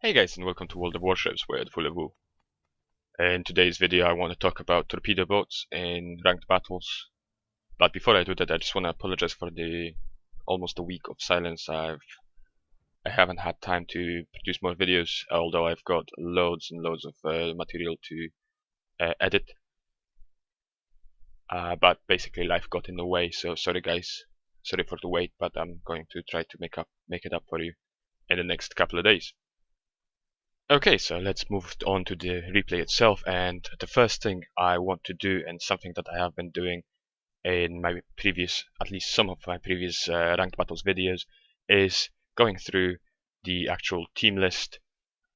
Hey guys, and welcome to World of Warships with Full. In today's video I want to talk about torpedo boats in ranked battles. But before I do that, I just want to apologize for the almost a week of silence. I haven't had time to produce more videos, although I've got loads and loads of material to edit. But basically life got in the way, so sorry guys. Sorry for the wait, but I'm going to try to make it up for you in the next couple of days. Okay, so let's move on to the replay itself, and the first thing I want to do, and something that I have been doing in my previous, at least some of my previous ranked battles videos, is going through the actual team list,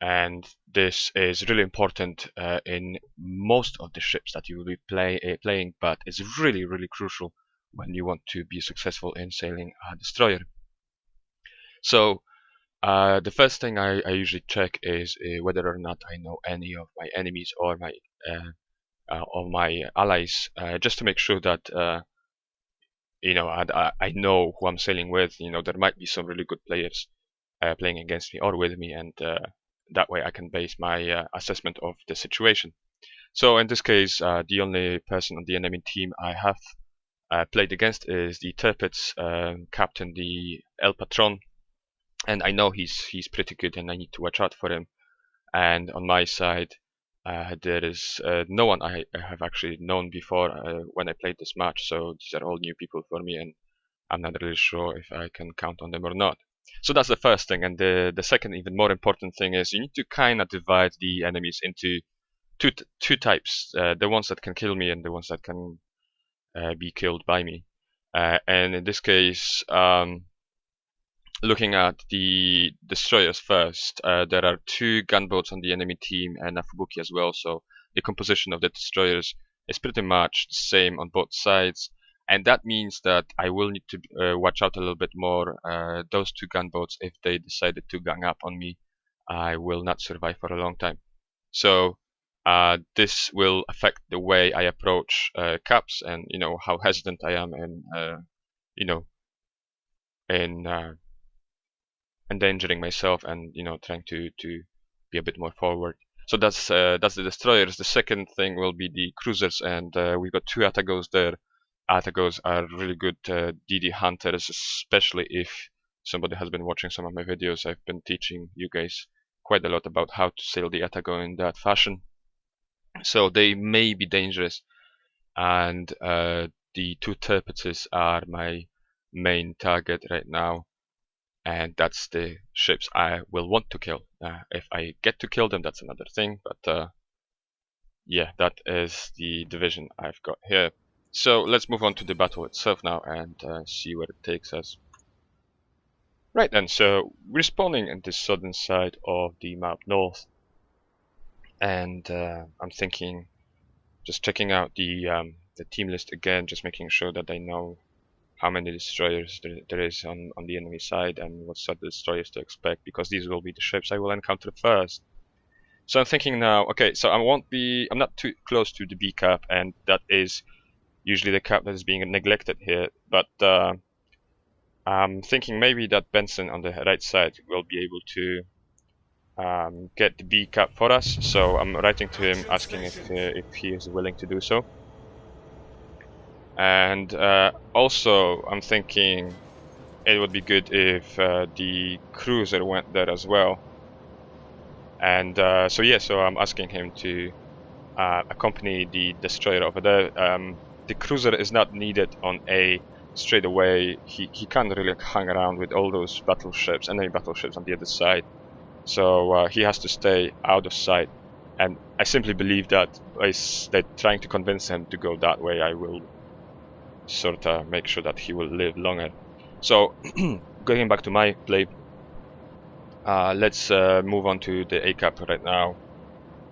and this is really important in most of the ships that you will be playing, but it's really crucial when you want to be successful in sailing a destroyer. So the first thing I usually check is whether or not I know any of my enemies or my allies, just to make sure that I know who I'm sailing with. You know, there might be some really good players playing against me or with me, and that way I can base my assessment of the situation. So in this case, the only person on the enemy team I have played against is the Torpedo's captain, the El Patron. And I know he's pretty good, and I need to watch out for him. And on my side, there is no one I have actually known before when I played this match, so these are all new people for me, and I'm not really sure if I can count on them or not. So that's the first thing, and the second, even more important thing is you need to kind of divide the enemies into two types: the ones that can kill me and the ones that can be killed by me. And in this case, looking at the destroyers first, there are 2 gunboats on the enemy team and a Fubuki as well, so the composition of the destroyers is pretty much the same on both sides, and that means that I will need to watch out a little bit more. Those 2 gunboats, if they decided to gang up on me, I will not survive for a long time. So this will affect the way I approach caps, and how hesitant I am in endangering myself, and trying to be a bit more forward. So that's the destroyers. The second thing will be the cruisers, and we've got 2 Atagos there. Atagos are really good DD hunters, especially if somebody has been watching some of my videos. I've been teaching you guys quite a lot about how to sail the Atago in that fashion. So they may be dangerous, and the 2 Torpedos are my main target right now. And that's the ships I will want to kill. If I get to kill them, that's another thing, but yeah, that is the division I've got here. So let's move on to the battle itself now and see where it takes us. Right then, so we're spawning in the southern side of the map north, and I'm thinking, just checking out the team list again, just making sure that I know how many destroyers there is on the enemy side and what sort of destroyers to expect, because these will be the ships I will encounter first. So I'm thinking now, okay, so I'm not too close to the B cap, and that is usually the cap that is being neglected here, but I'm thinking maybe that Benson on the right side will be able to get the B cap for us. So I'm writing to him asking if he is willing to do so. And also I'm thinking it would be good if the cruiser went there as well. And so I'm asking him to accompany the destroyer over there. The cruiser is not needed on A straight away. He can't really hang around with all those battleships, enemy battleships on the other side. So he has to stay out of sight. And I simply believe that by trying to convince him to go that way, I will sort of make sure that he will live longer. So going back to my play, let's move on to the A cap right now.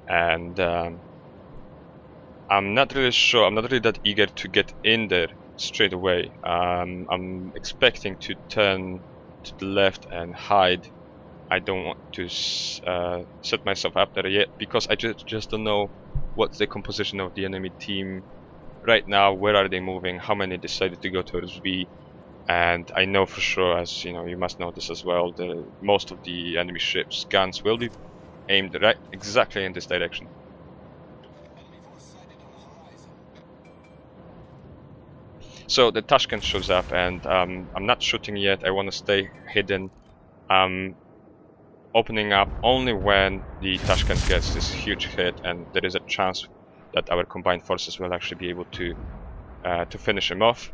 And I'm not really sure, I'm not really that eager to get in there straight away. I'm expecting to turn to the left and hide. I don't want to set myself up there yet, because I just don't know what's the composition of the enemy team right now. Where are they moving? How many decided to go towards B? And I know for sure, as you know, you must know this as well, most of the enemy ships' guns will be aimed right exactly in this direction. So the Tashkent shows up, and I'm not shooting yet. I want to stay hidden. I'm opening up only when the Tashkent gets this huge hit, and there is a chance that our combined forces will actually be able to finish him off.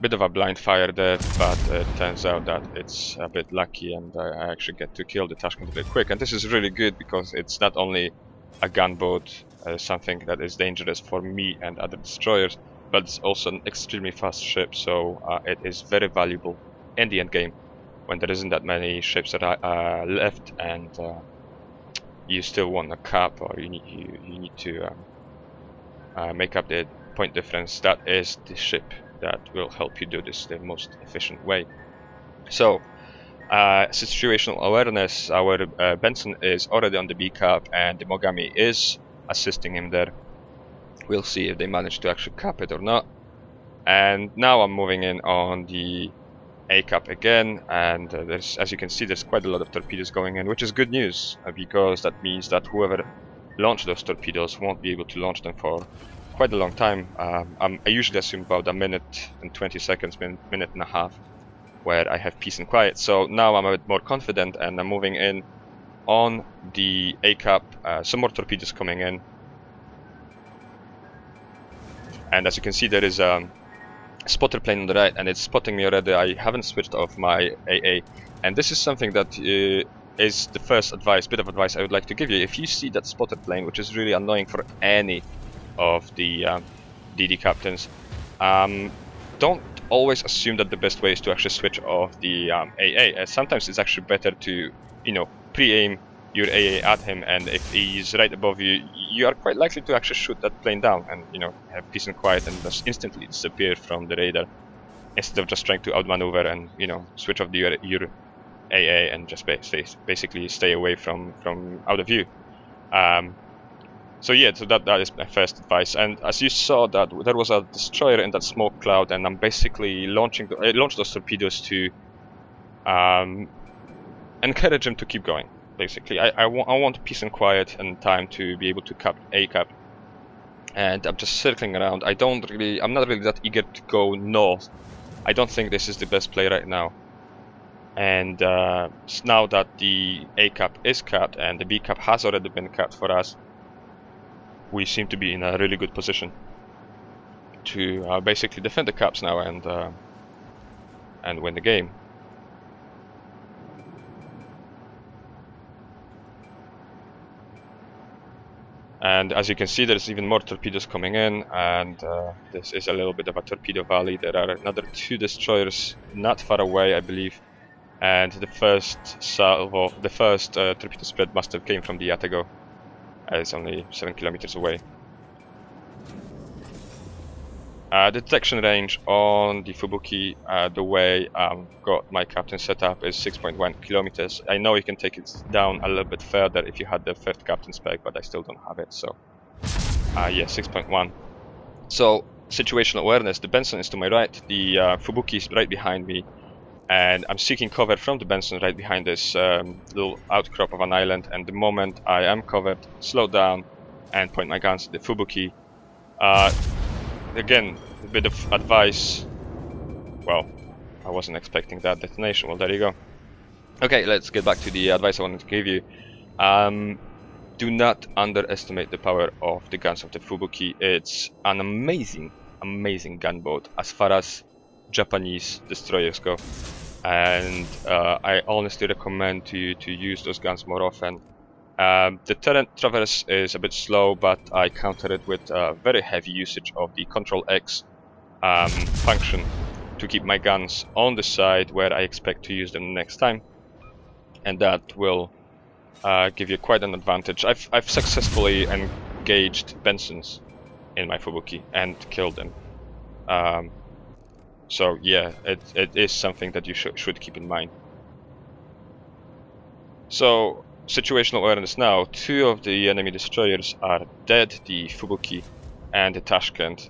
Bit of a blind fire there, but it turns out that it's a bit lucky, and I actually get to kill the Tashkent a bit quick. And this is really good because it's not only a gunboat, something that is dangerous for me and other destroyers, but it's also an extremely fast ship, so it is very valuable in the end game when there isn't that many ships that are left, and you still want a cap, or you need to make up the point difference. That is the ship that will help you do this the most efficient way. So, situational awareness, our Benson is already on the B cap, and the Mogami is assisting him there. We'll see if they manage to actually cap it or not. And now I'm moving in on the A cap again, and as you can see, there's quite a lot of torpedoes going in, which is good news, because that means that whoever launched those torpedoes won't be able to launch them for quite a long time. I usually assume about a minute and 20 seconds, minute and a half, where I have peace and quiet. So now I'm a bit more confident, and I'm moving in on the A cap. Some more torpedoes coming in, and as you can see, there is a spotter plane on the right, and it's spotting me already. I haven't switched off my AA, and this is something that is the first bit of advice I would like to give you. If you see that spotter plane, which is really annoying for any of the DD captains, don't always assume that the best way is to actually switch off the AA. Sometimes it's actually better to, pre-aim your AA at him, and if he's right above you, you are quite likely to actually shoot that plane down and have peace and quiet and just instantly disappear from the radar, instead of just trying to outmaneuver and switch off your AA and just basically stay away from out of view. So that is my first advice. And as you saw, that there was a destroyer in that smoke cloud, and I'm basically launched those torpedoes to encourage him to keep going. Basically, I want peace and quiet and time to be able to cap A cap, and I'm just circling around. I'm not really that eager to go north. I don't think this is the best play right now. And now that the A cap is capped and the B cap has already been capped for us, we seem to be in a really good position to basically defend the caps now and win the game. And as you can see, there's even more torpedoes coming in, and this is a little bit of a torpedo valley. There are another 2 destroyers not far away, I believe, and the first torpedo spread must have came from the Yatago. It's only 7 kilometers away. The detection range on the Fubuki, the way I've got my captain set up, is 6.1 kilometers. I know you can take it down a little bit further if you had the 5th captain spec, but I still don't have it, so yeah, 6.1. So, situational awareness, the Benson is to my right, the Fubuki is right behind me, and I'm seeking cover from the Benson right behind this little outcrop of an island, and the moment I am covered, slow down and point my guns at the Fubuki. Again, a bit of advice. Well, I wasn't expecting that detonation. Well, there you go. Okay, let's get back to the advice I wanted to give you. Do not underestimate the power of the guns of the Fubuki. It's an amazing gunboat as far as Japanese destroyers go, and I honestly recommend to use those guns more often. The turret traverse is a bit slow, but I counter it with very heavy usage of the Control X function to keep my guns on the side where I expect to use them next time, and that will give you quite an advantage. I've successfully engaged Bensons in my Fubuki and killed them. So yeah, it is something that you should keep in mind. So, situational awareness now. 2 of the enemy destroyers are dead, the Fubuki and the Tashkent.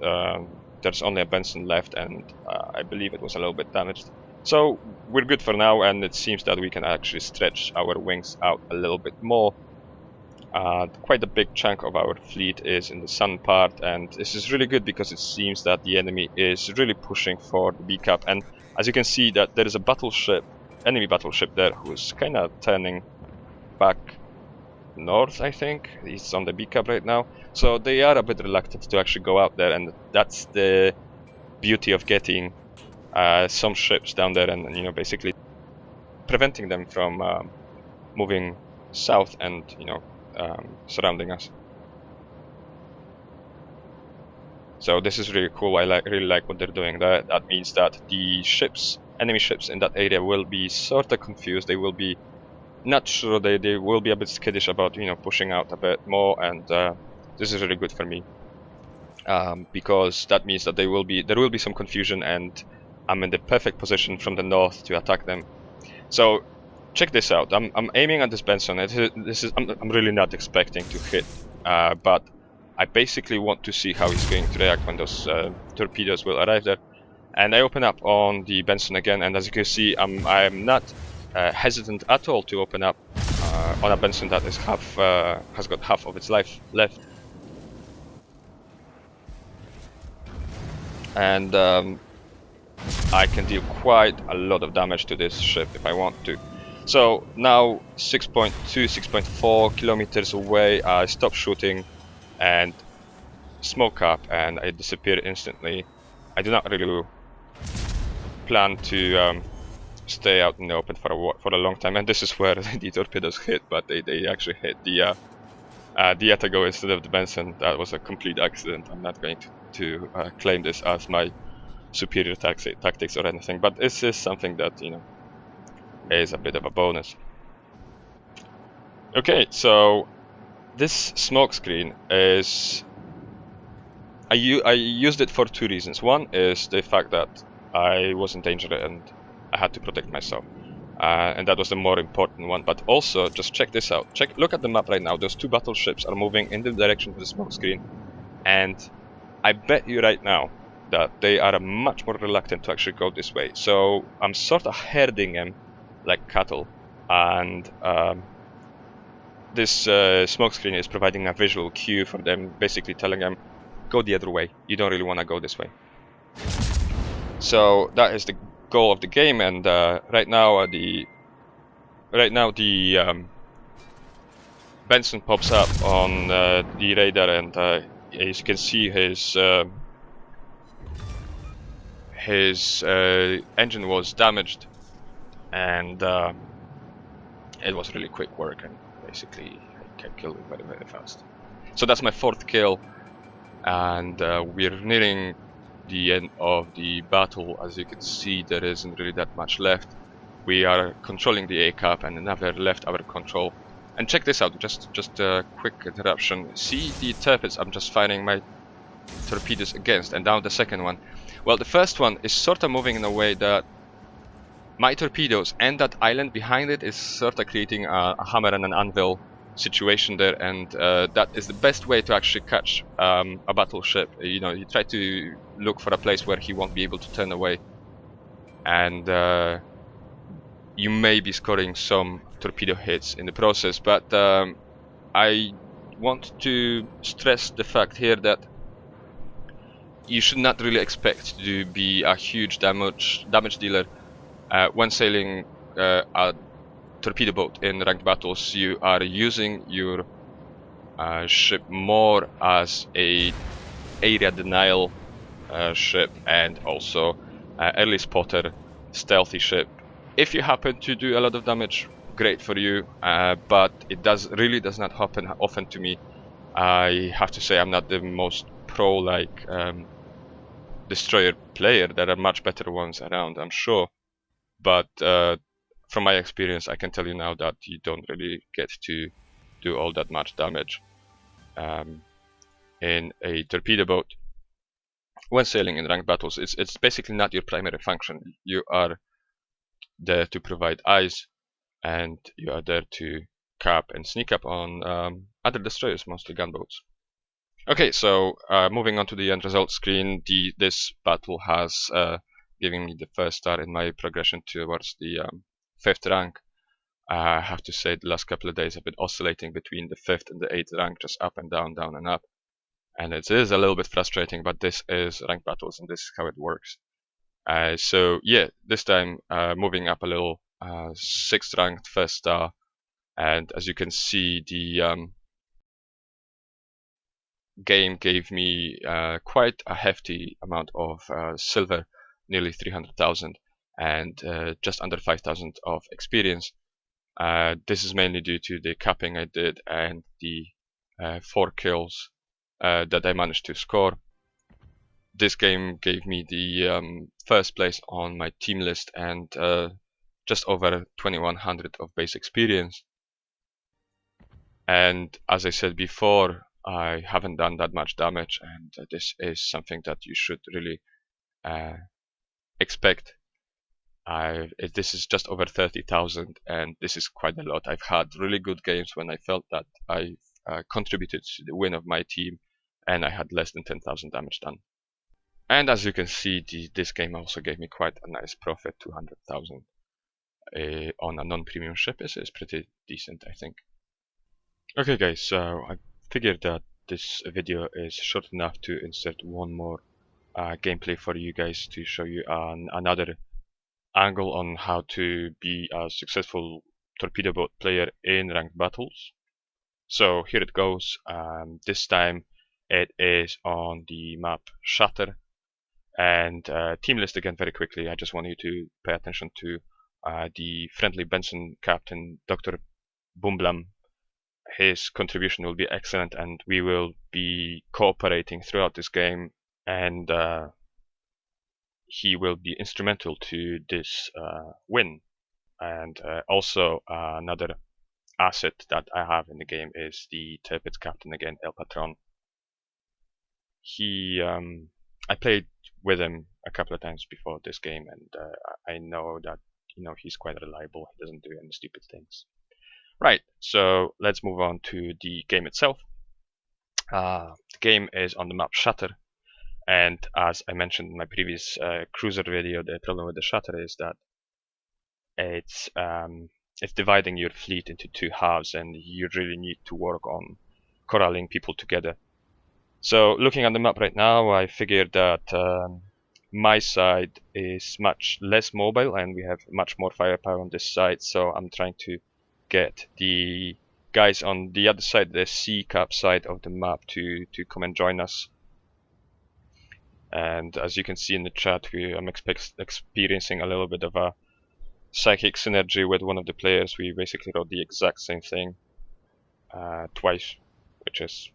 There's only a Benson left, and I believe it was a little bit damaged. So we're good for now, and it seems that we can actually stretch our wings out a little bit more. Quite a big chunk of our fleet is in the sun part, and this is really good because it seems that the enemy is really pushing for the B cap. And as you can see, that there is a battleship, enemy battleship there, who's kind of turning back north. I think he's on the B cap right now, so they are a bit reluctant to actually go out there, and that's the beauty of getting some ships down there, and basically preventing them from moving south and surrounding us. So this is really cool. I really like what they're doing. That means that the ships, enemy ships in that area, will be sort of confused. They will be not sure. They will be a bit skittish about pushing out a bit more, and this is really good for me because that means that there will be some confusion, and I'm in the perfect position from the north to attack them. So check this out. I'm aiming at this Benson. I'm really not expecting to hit, but I basically want to see how he's going to react when those torpedoes will arrive there. And I open up on the Benson again, and as you can see, I'm not hesitant at all to open up on a Benson that is has got half of its life left. And I can deal quite a lot of damage to this ship if I want to. So now 6.2, 6.4 kilometers away, I stop shooting and smoke up, and I disappear instantly. I do not really plan to stay out in the open for a long time, and this is where the torpedoes hit, but they actually hit the Atago instead of the Benson. That was a complete accident. I'm not going to claim this as my superior tactics or anything, but this is something that is a bit of a bonus. Okay, so this smoke screen is I used it for two reasons. One is the fact that I was in danger and I had to protect myself, and that was the more important one. But also, just check this out. Look at the map right now. Those two battleships are moving in the direction of the smoke screen, and I bet you right now that they are much more reluctant to actually go this way. So I'm sort of herding them like cattle, and this smoke screen is providing a visual cue for them, basically telling them, go the other way, you don't really want to go this way. So that is the goal of the game, and right now the Benson pops up on the radar, and as you can see, his engine was damaged, and it was really quick work, and basically I killed it very, very fast. So that's my 4th kill, and we're nearing the end of the battle. As you can see, there isn't really that much left. We are controlling the A cap and never left our control. And check this out, just a quick interruption. See the turrets I'm just firing my torpedoes against, and now the second one. Well, the first one is sort of moving in a way that my torpedoes and that island behind it is sort of creating a hammer and an anvil situation there, and that is the best way to actually catch a battleship. You try to look for a place where he won't be able to turn away, and you may be scoring some torpedo hits in the process, but I want to stress the fact here that you should not really expect to be a huge damage dealer when sailing a torpedo boat in ranked battles. You are using your ship more as a area denial ship, and also early spotter, stealthy ship. If you happen to do a lot of damage, great for you, but it really does not happen often to me. I have to say I'm not the most pro-like destroyer player. There are much better ones around, I'm sure, but from my experience I can tell you now that you don't really get to do all that much damage in a torpedo boat when sailing in ranked battles. It's basically not your primary function. You are there to provide eyes, and you are there to cap and sneak up on other destroyers, mostly gunboats. Okay, so moving on to the end result screen, this battle has giving me the first star in my progression towards the 5th rank. I have to say the last couple of days I've been oscillating between the 5th and the 8th rank, just up and down, down and up. And it is a little bit frustrating, but this is ranked battles and this is how it works. So yeah, this time moving up a little, 6th ranked, 1st star, and as you can see, the game gave me quite a hefty amount of silver, nearly 300,000, and just under 5,000 of experience. This is mainly due to the capping I did and the 4 kills that I managed to score. This game gave me the first place on my team list and just over 2100 of base experience. And as I said before, I haven't done that much damage, and this is something that you should really expect. This is just over 30,000, and this is quite a lot. I've had really good games when I felt that I contributed to the win of my team, and I had less than 10,000 damage done. And as you can see, this game also gave me quite a nice profit, 200,000 on a non-premium ship. This is pretty decent, I think. Okay guys, so I figured that this video is short enough to insert one more gameplay for you guys to show you another angle on how to be a successful torpedo boat player in ranked battles. So here it goes. This time it is on the map Shatter, and team list again very quickly. I just want you to pay attention to the friendly Benson captain Dr. Boomblam. His contribution will be excellent, and we will be cooperating throughout this game, and he will be instrumental to this win. And also another asset that I have in the game is the Torpedo captain again, El Patron. I played with him a couple of times before this game, and I know that he's quite reliable. He doesn't do any stupid things. Right, so let's move on to the game itself. The game is on the map Shatter, and as I mentioned in my previous cruiser video, the problem with the Shatter is that it's dividing your fleet into 2 halves, and you really need to work on corralling people together. So looking at the map right now, I figured that my side is much less mobile and we have much more firepower on this side, so I'm trying to get the guys on the other side, the C cap side of the map, to come and join us. And as you can see in the chat, I'm experiencing a little bit of a psychic synergy with one of the players. We basically wrote the exact same thing twice, which is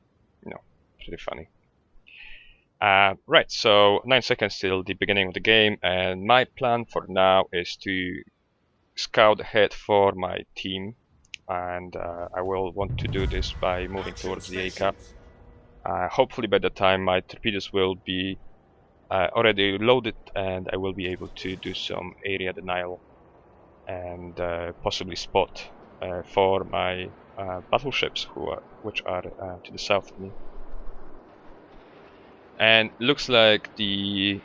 pretty funny. Right, so 9 seconds till the beginning of the game, and my plan for now is to scout ahead for my team, and I will want to do this by moving towards the A cap. Hopefully by the time my torpedoes will be already loaded, and I will be able to do some area denial and possibly spot for my battleships which are to the south of me. And looks like the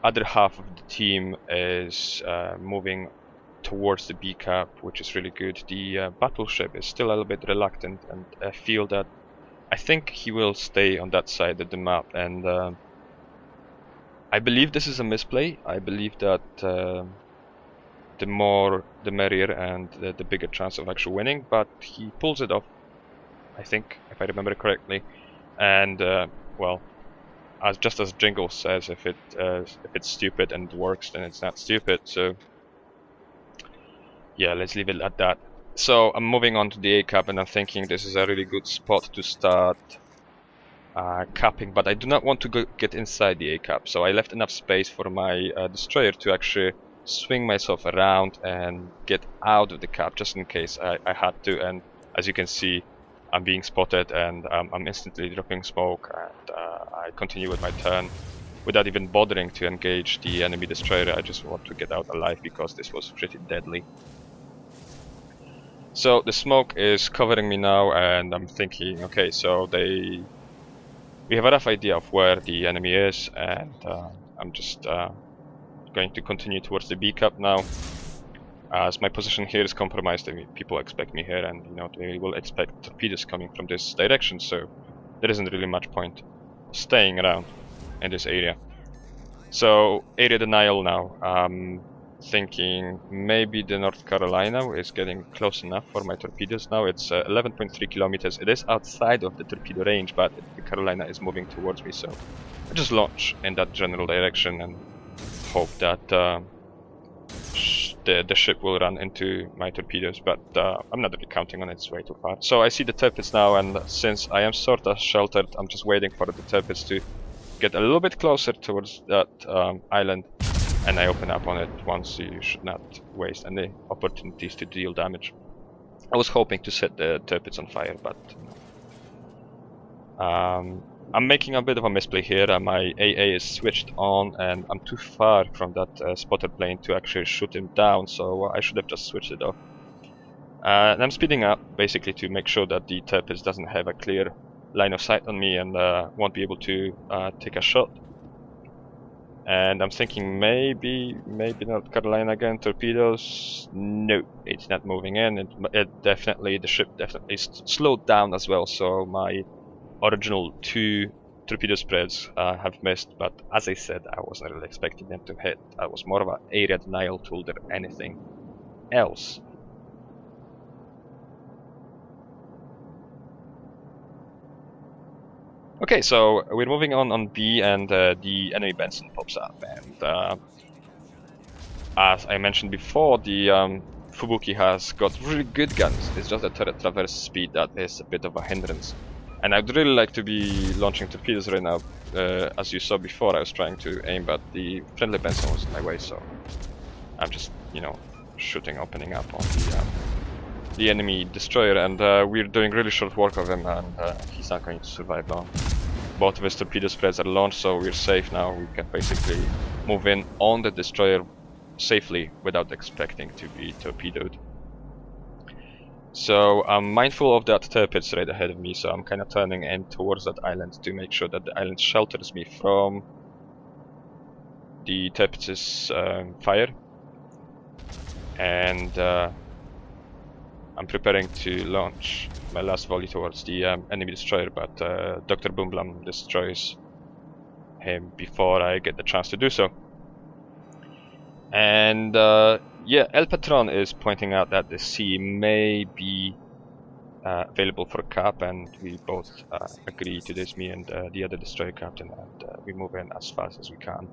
other half of the team is moving towards the B cap, which is really good. The battleship is still a little bit reluctant, and I think he will stay on that side of the map, and I believe this is a misplay. I believe that the more the merrier, and the bigger chance of actually winning, but he pulls it off, I think, if I remember correctly. And well, just as Jingle says, if it's stupid and it works, then it's not stupid. So yeah, let's leave it at that. So I'm moving on to the A cap, and I'm thinking this is a really good spot to start capping, but I do not want to get inside the A cap, so I left enough space for my destroyer to actually swing myself around and get out of the cap, just in case I had to. And as you can see, I'm being spotted, and I'm instantly dropping smoke, and I continue with my turn without even bothering to engage the enemy destroyer. I just want to get out alive because this was pretty deadly. So the smoke is covering me now, and I'm thinking, okay, so we have a rough idea of where the enemy is, and I'm just going to continue towards the B cap now. As my position here is compromised, I mean, people expect me here, and you know they will expect torpedoes coming from this direction, so there isn't really much point staying around in this area. So area denial now. Thinking maybe the North Carolina is getting close enough for my torpedoes now. It's 11.3 kilometers. It is outside of the torpedo range, but the Carolina is moving towards me, so I just launch in that general direction and hope that the ship will run into my torpedoes, but I'm not really counting on it. It's way too far. So I see the turpits now, and since I am sort of sheltered, I'm just waiting for the turpits to get a little bit closer towards that island, and I open up on it once. You should not waste any opportunities to deal damage. I was hoping to set the turpits on fire, but I'm making a bit of a misplay here. My AA is switched on, and I'm too far from that spotter plane to actually shoot him down, so I should have just switched it off. And I'm speeding up basically to make sure that the turpits doesn't have a clear line of sight on me and won't be able to take a shot. And I'm thinking maybe North Carolina again, torpedoes. No, it's not moving in. The ship definitely slowed down as well, so my original 2 torpedo spreads have missed, but as I said, I wasn't really expecting them to hit. I was more of an area denial tool than anything else. Okay, so we're moving on B, and the enemy Benson pops up, and as I mentioned before, the Fubuki has got really good guns. It's just the turret traverse speed that is a bit of a hindrance. And I'd really like to be launching torpedoes right now. As you saw before, I was trying to aim, but the friendly Benson was in my way, so I'm just, you know, shooting, opening up on the enemy destroyer, and we're doing really short work of him, and he's not going to survive long. Both of his torpedo spreads are launched, so we're safe now. We can basically move in on the destroyer safely without expecting to be torpedoed. So I'm mindful of that turpits right ahead of me, so I'm kind of turning in towards that island to make sure that the island shelters me from the turpits' fire. And I'm preparing to launch my last volley towards the enemy destroyer, but Dr. Boomblum destroys him before I get the chance to do so. And yeah, El Patron is pointing out that the sea may be available for cap, and we both agree to this, me and the other destroyer captain, and we move in as fast as we can.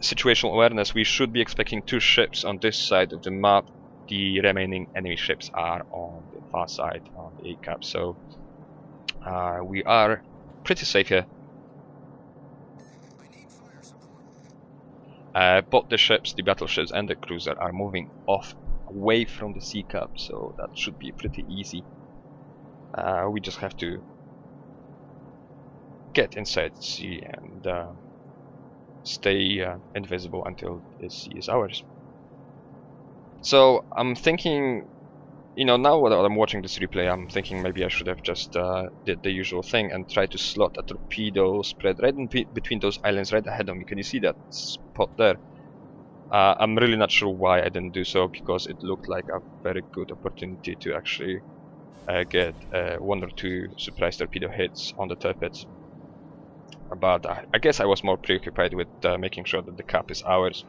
Situational awareness, we should be expecting 2 ships on this side of the map. The remaining enemy ships are on the far side, on the A cap, so we are pretty safe here. Both the ships, the battleships and the cruiser, are moving off away from the sea cap, so that should be pretty easy. We just have to get inside the sea and stay invisible until the sea is ours. So I'm thinking, you know, now that I'm watching this replay, I'm thinking maybe I should have just did the usual thing and tried to slot a torpedo spread right in between those islands right ahead of me. Can you see that spot there? I'm really not sure why I didn't do so, because it looked like a very good opportunity to actually get 1 or 2 surprise torpedo hits on the turpits. But I guess I was more preoccupied with making sure that the cap is ours.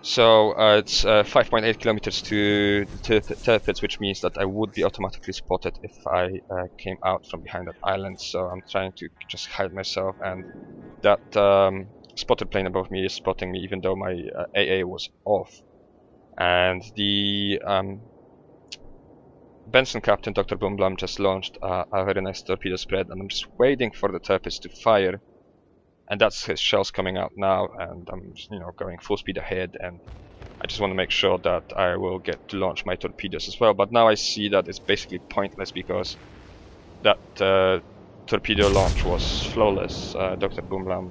So it's 5.8 kilometers to the turpits, which means that I would be automatically spotted if I came out from behind that island. So I'm trying to just hide myself, and that spotter plane above me is spotting me even though my AA was off. And the Benson captain, Dr. Boomblum, just launched a very nice torpedo spread, and I'm just waiting for the turpits to fire. And that's his shells coming out now, and I'm, you know, going full speed ahead, and I just want to make sure that I will get to launch my torpedoes as well. But now I see that it's basically pointless, because that torpedo launch was flawless. Dr. Boomblum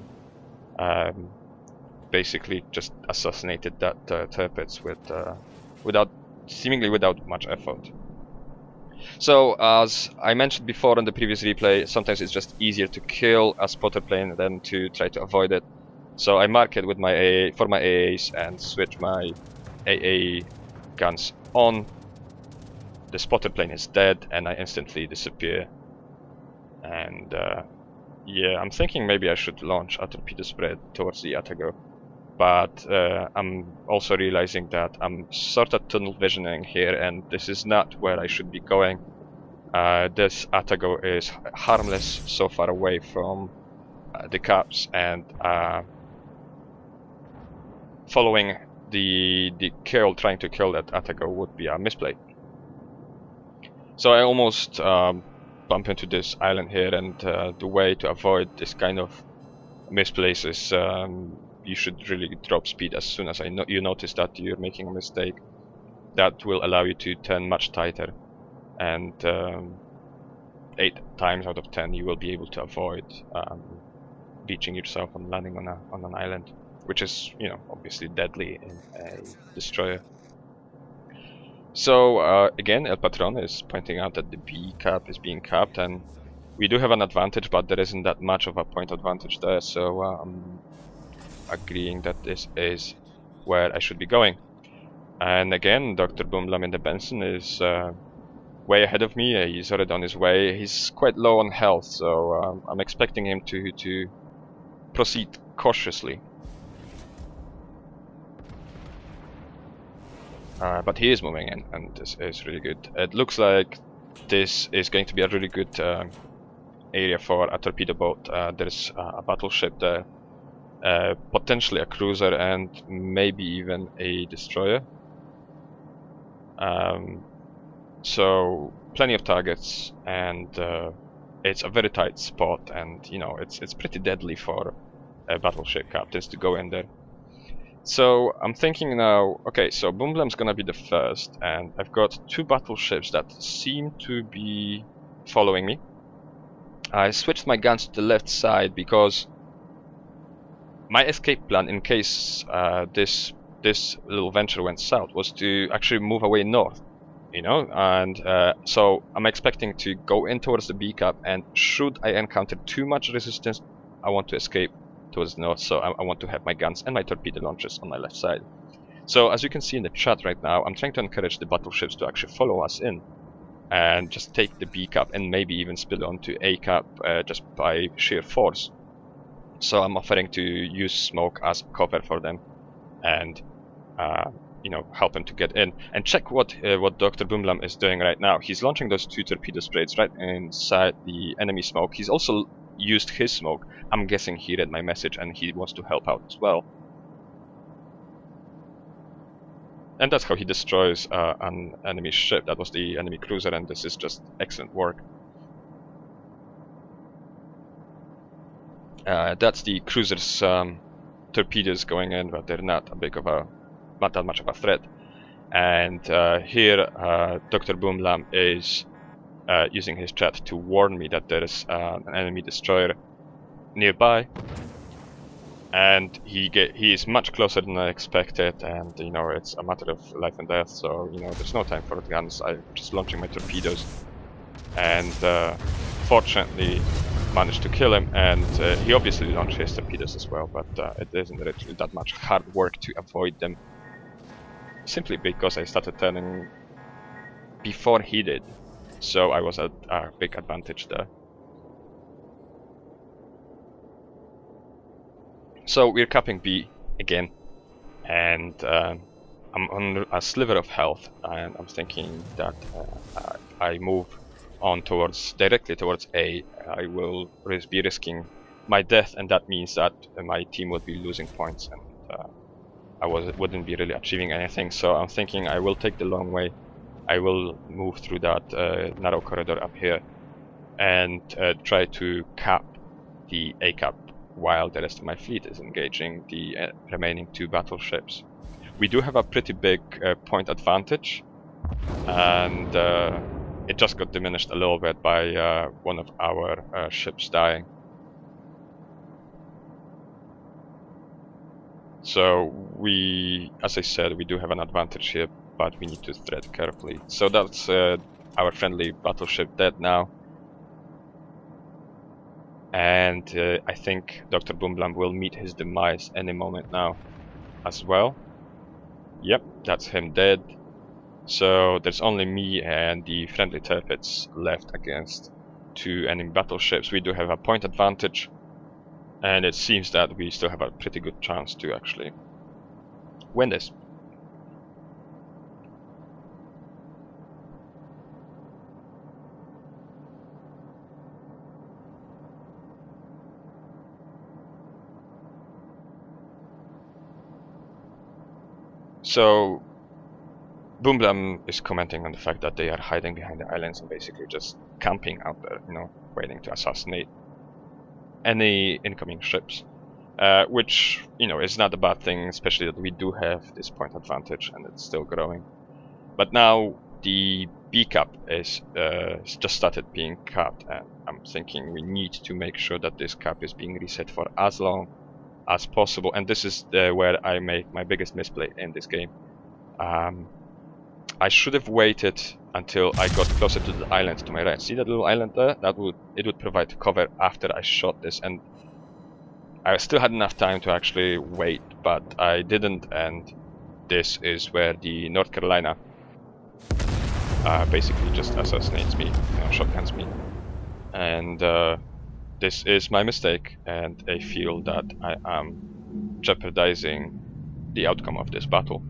basically just assassinated that turpits with seemingly without much effort. So, as I mentioned before in the previous replay, sometimes it's just easier to kill a spotter plane than to try to avoid it. So I mark it with my AA for my AAs and switch my AA guns on. The spotter plane is dead and I instantly disappear. And yeah, I'm thinking maybe I should launch a torpedo spread towards the Atago. But I'm also realizing that I'm sort of tunnel visioning here, and this is not where I should be going. This Atago is harmless so far away from the caps, and following the kill, trying to kill that Atago would be a misplay. So I almost bump into this island here, and the way to avoid this kind of misplays is you should really drop speed as soon as you notice that you're making a mistake. That will allow you to turn much tighter, and 8 times out of 10 you will be able to avoid beaching yourself and landing on an island, which is, you know, obviously deadly in a destroyer. So again, El Patron is pointing out that the B cap is being capped, and we do have an advantage, but there isn't that much of a point advantage there, so I'm agreeing that this is where I should be going. And again, Dr. Boomlam in the Benson is way ahead of me. He's already on his way. He's quite low on health, so I'm expecting him to proceed cautiously. But he is moving in, and this is really good. It looks like this is going to be a really good area for a torpedo boat. There's a battleship there, potentially a cruiser, and maybe even a destroyer. So plenty of targets, and it's a very tight spot, and you know it's pretty deadly for battleship captains to go in there. So I'm thinking now, okay, so Boomblam's gonna be the first, and I've got 2 battleships that seem to be following me. I switched my guns to the left side because my escape plan, in case this little venture went south, was to actually move away north, you know, and so I'm expecting to go in towards the B cap, and should I encounter too much resistance, I want to escape towards the north, so I want to have my guns and my torpedo launchers on my left side. So as you can see in the chat right now, I'm trying to encourage the battleships to actually follow us in and just take the B cap and maybe even spill onto A cap just by sheer force. So I'm offering to use smoke as cover for them and you know, help them to get in. And check what Dr. Boomlam is doing right now. He's launching those 2 torpedo sprays right inside the enemy smoke. He's also used his smoke. I'm guessing he read my message and he wants to help out as well. And that's how he destroys an enemy ship. That was the enemy cruiser, and this is just excellent work. That's the cruiser's torpedoes going in, but they're not that much of a threat. And here Dr. Boomlam is using his chat to warn me that there is an enemy destroyer nearby, and he is much closer than I expected, and you know, it's a matter of life and death, so you know, there's no time for guns. I'm just launching my torpedoes, and fortunately managed to kill him, and he obviously launched his torpedoes as well, but it isn't really that much hard work to avoid them, simply because I started turning before he did, so I was at a big advantage there. So we're capping B again, and I'm on a sliver of health, and I'm thinking that I move on directly towards A, I will be risking my death, and that means that my team would be losing points, and I wouldn't be really achieving anything. So I'm thinking I will take the long way. I will move through that narrow corridor up here and try to cap the A cap while the rest of my fleet is engaging the remaining 2 battleships. We do have a pretty big point advantage, and it just got diminished a little bit by one of our ships dying. So as I said, we do have an advantage here, but we need to tread carefully. So that's our friendly battleship dead now. And I think Dr. Boomblam will meet his demise any moment now as well. Yep, that's him dead. So there's only me and the friendly Torpedos left against 2 enemy battleships. We do have a point advantage, and it seems that we still have a pretty good chance to actually win this. So Boomblam is commenting on the fact that they are hiding behind the islands and basically just camping out there, you know, waiting to assassinate any incoming ships. Which, you know, is not a bad thing, especially that we do have this point advantage and it's still growing. But now the B cap is just started being capped, and I'm thinking we need to make sure that this cap is being reset for as long as possible. And this is where I make my biggest misplay in this game. I should have waited until I got closer to the island to my right. See that little island there? It would provide cover after I shot this, and I still had enough time to actually wait, but I didn't, and this is where the North Carolina basically just assassinates me, you know, shotguns me. And this is my mistake, and I feel that I am jeopardizing the outcome of this battle.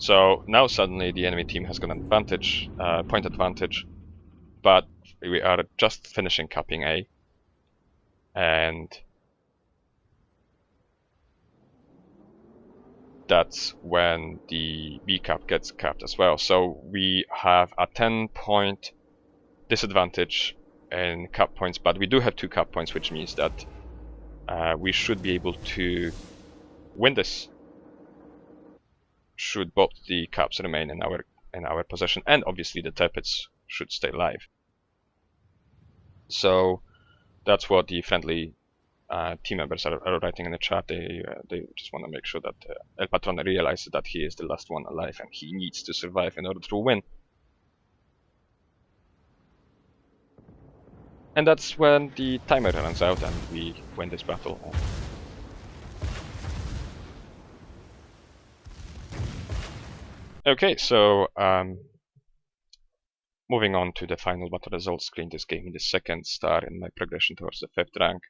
So now suddenly the enemy team has got an advantage, point advantage, but we are just finishing capping A, and that's when the B cap gets capped as well. So we have a 10-point disadvantage in cap points, but we do have 2 cap points, which means that we should be able to win this should both the caps remain in our possession, and obviously the Torpedos should stay alive. So that's what the friendly team members are writing in the chat. They just want to make sure that El Patron realizes that he is the last one alive and he needs to survive in order to win. And that's when the timer runs out and we win this battle. Okay, so moving on to the final battle results screen, this gave me the 2nd star in my progression towards the 5th rank.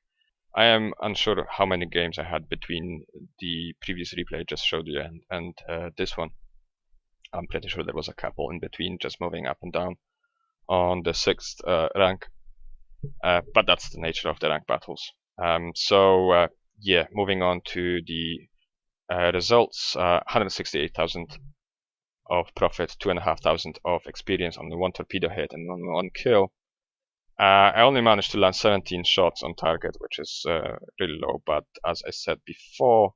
I am unsure how many games I had between the previous replay I just showed you and this one. I'm pretty sure there was a couple in between, just moving up and down on the 6th rank. But that's the nature of the rank battles. Yeah, moving on to the results, 168,000 of profit, 2,500 of experience on the 1 torpedo hit and on 1 kill. I only managed to land 17 shots on target, which is really low, but as I said before,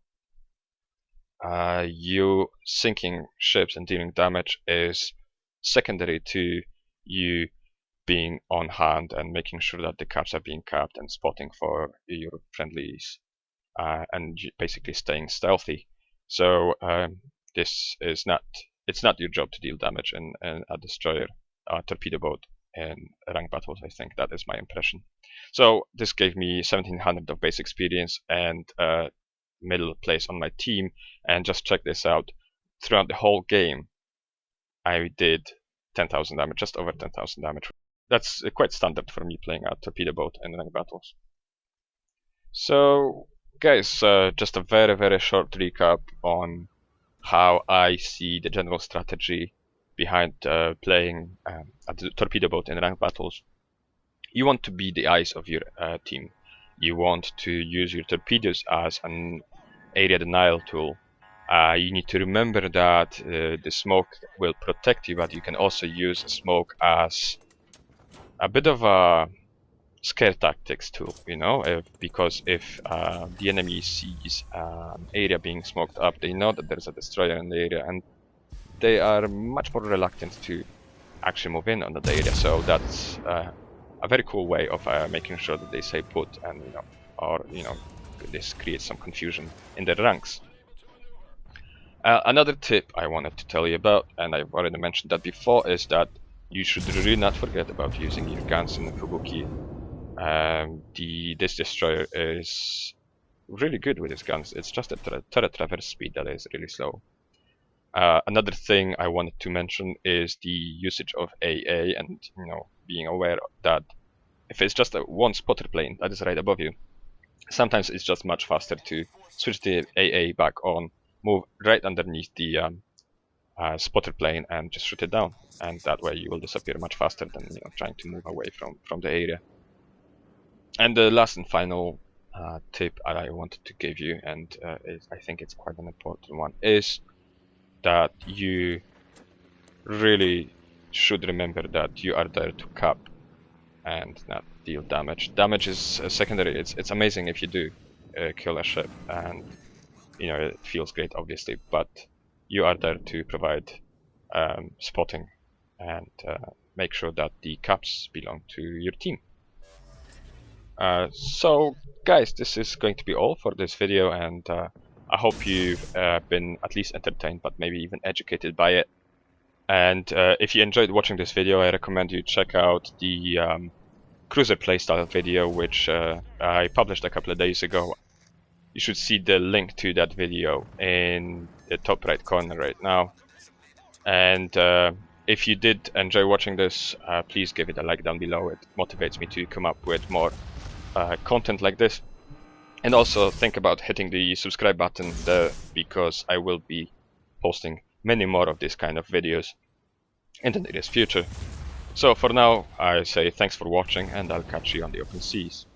you sinking ships and dealing damage is secondary to you being on hand and making sure that the caps are being capped and spotting for your friendlies and basically staying stealthy. So this is not, it's not your job to deal damage in a destroyer, torpedo boat in rank battles. I think that is my impression. So this gave me 1700 of base experience and middle place on my team. And just check this out, throughout the whole game I did 10,000 damage, just over 10,000 damage. That's quite standard for me playing a torpedo boat in rank battles. So guys, just a very short recap on how I see the general strategy behind playing a torpedo boat in rank battles. You want to be the eyes of your team. You want to use your torpedoes as an area denial tool. You need to remember that the smoke will protect you, but you can also use smoke as a bit of a scare tactics tool, you know, because if the enemy sees an area being smoked up, they know that there's a destroyer in the area, and they are much more reluctant to actually move in on that area. So that's a very cool way of making sure that they stay put, and this creates some confusion in their ranks. Another tip I wanted to tell you about, and I've already mentioned that before, is that you should really not forget about using your guns in the Fubuki. This destroyer is really good with his guns. It's just a turret traverse speed that is really slow. Another thing I wanted to mention is the usage of AA, and being aware that if it's just a one spotter plane that is right above you, sometimes it's just much faster to switch the AA back on, move right underneath the spotter plane and just shoot it down, and that way you will disappear much faster than trying to move away from the area. And the last and final tip I wanted to give you, and I think it's quite an important one, is that you really should remember that you are there to cap and not deal damage. Damage is secondary. It's amazing if you do kill a ship, and it feels great, obviously, but you are there to provide spotting and make sure that the caps belong to your team. So guys, this is going to be all for this video, and I hope you've been at least entertained, but maybe even educated by it. And if you enjoyed watching this video, I recommend you check out the cruiser playstyle video, which I published a couple of days ago. You should see the link to that video in the top right corner right now. And if you did enjoy watching this, please give it a like down below. It motivates me to come up with more content like this. And also think about hitting the subscribe button there, because I will be posting many more of these kind of videos in the nearest future. So for now, I say thanks for watching, and I'll catch you on the open seas.